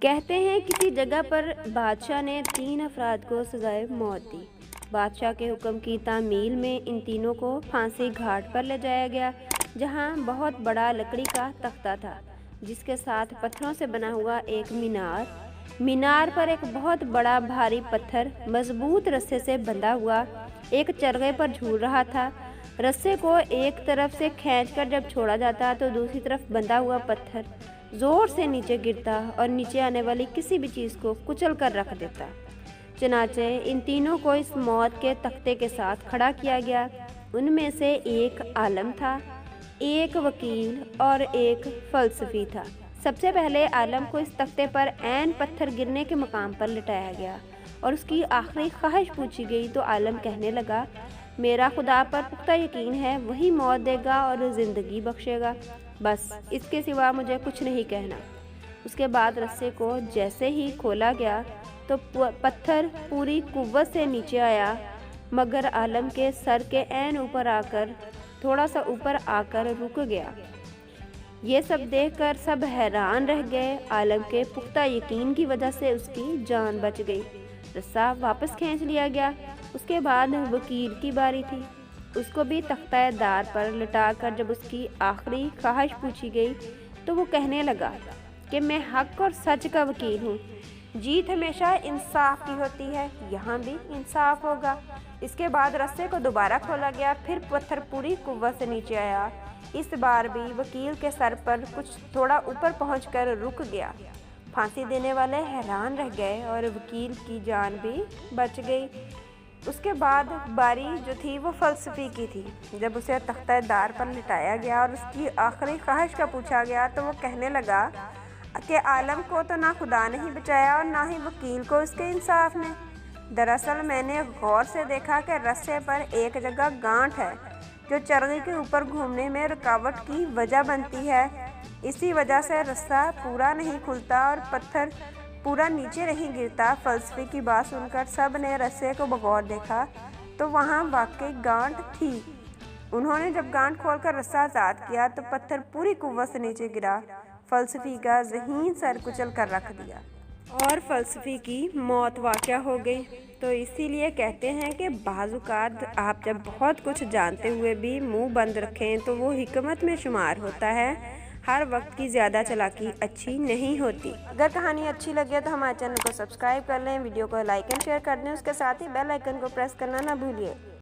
کہتے ہیں کسی جگہ پر بادشاہ نے 3 افراد کو سزائے موت دی۔ بادشاہ کے حکم کی تعمیل میں ان تینوں کو پھانسی گھاٹ پر لے جایا گیا، جہاں بہت بڑا لکڑی کا تختہ تھا جس کے ساتھ پتھروں سے بنا ہوا ایک مینار پر ایک بہت بڑا بھاری پتھر مضبوط رسے سے بندھا ہوا ایک چرغے پر جھول رہا تھا۔ رسے کو ایک طرف سے کھینچ کر جب چھوڑا جاتا تو دوسری طرف بندھا ہوا پتھر زور سے نیچے گرتا اور نیچے آنے والی کسی بھی چیز کو کچل کر رکھ دیتا۔ چنانچہ ان تینوں کو اس موت کے تختے کے ساتھ کھڑا کیا گیا۔ ان میں سے ایک عالم تھا، ایک وکیل اور ایک فلسفی تھا۔ سب سے پہلے عالم کو اس تختے پر عین پتھر گرنے کے مقام پر لٹایا گیا اور اس کی آخری خواہش پوچھی گئی تو عالم کہنے لگا، میرا خدا پر پختہ یقین ہے، وہی موت دے گا اور زندگی بخشے گا، بس اس کے سوا مجھے کچھ نہیں کہنا۔ اس کے بعد رسے کو جیسے ہی کھولا گیا تو پتھر پوری قوت سے نیچے آیا، مگر عالم کے سر کے عین اوپر آ کر تھوڑا سا اوپر آ کر رک گیا۔ یہ سب دیکھ کر سب حیران رہ گئے۔ عالم کے پختہ یقین کی وجہ سے اس کی جان بچ گئی۔ رسا واپس کھینچ لیا گیا۔ اس کے بعد وکیل کی باری تھی۔ اس کو بھی تختہ دار پر لٹا کر جب اس کی آخری خواہش پوچھی گئی تو وہ کہنے لگا کہ میں حق اور سچ کا وکیل ہوں، جیت ہمیشہ انصاف کی ہوتی ہے، یہاں بھی انصاف ہوگا۔ اس کے بعد رسے کو دوبارہ کھولا گیا، پھر پتھر پوری قوت سے نیچے آیا۔ اس بار بھی وکیل کے سر پر کچھ تھوڑا اوپر پہنچ کر رک گیا۔ پھانسی دینے والے حیران رہ گئے اور وکیل کی جان بھی بچ گئی۔ اس کے بعد باری جو تھی وہ فلسفی کی تھی۔ جب اسے تختہ دار پر لٹایا گیا اور اس کی آخری خواہش کا پوچھا گیا تو وہ کہنے لگا کہ عالم کو تو نہ خدا نے ہی بچایا اور نہ ہی وکیل کو اس کے انصاف نے۔ دراصل میں نے غور سے دیکھا کہ رسے پر ایک جگہ گانٹھ ہے جو چرغے کے اوپر گھومنے میں رکاوٹ کی وجہ بنتی ہے۔ اسی وجہ سے رسہ پورا نہیں کھلتا اور پتھر پورا نیچے نہیں گرتا۔ فلسفی کی بات سن کر سب نے رسے کو بغور دیکھا تو وہاں واقعی گانٹھ تھی۔ انہوں نے جب گانٹھ کھول کر رسہ آزاد کیا تو پتھر پوری قوت سے نیچے گرا۔ فلسفی کا ذہین سر کچل کر رکھ دیا اور فلسفی کی موت واقع ہو گئی۔ تو اسی لیے کہتے ہیں کہ بعض اوقات آپ جب بہت کچھ جانتے ہوئے بھی منہ بند رکھیں تو وہ حکمت میں شمار ہوتا ہے۔ ہر وقت کی زیادہ چالاکی اچھی نہیں ہوتی۔ اگر کہانی اچھی لگے تو ہمارے چینل کو سبسکرائب کر لیں، ویڈیو کو لائک اینڈ شیئر کر دیں، اس کے ساتھ ہی بیل آئیکن کو پریس کرنا نہ بھولیے۔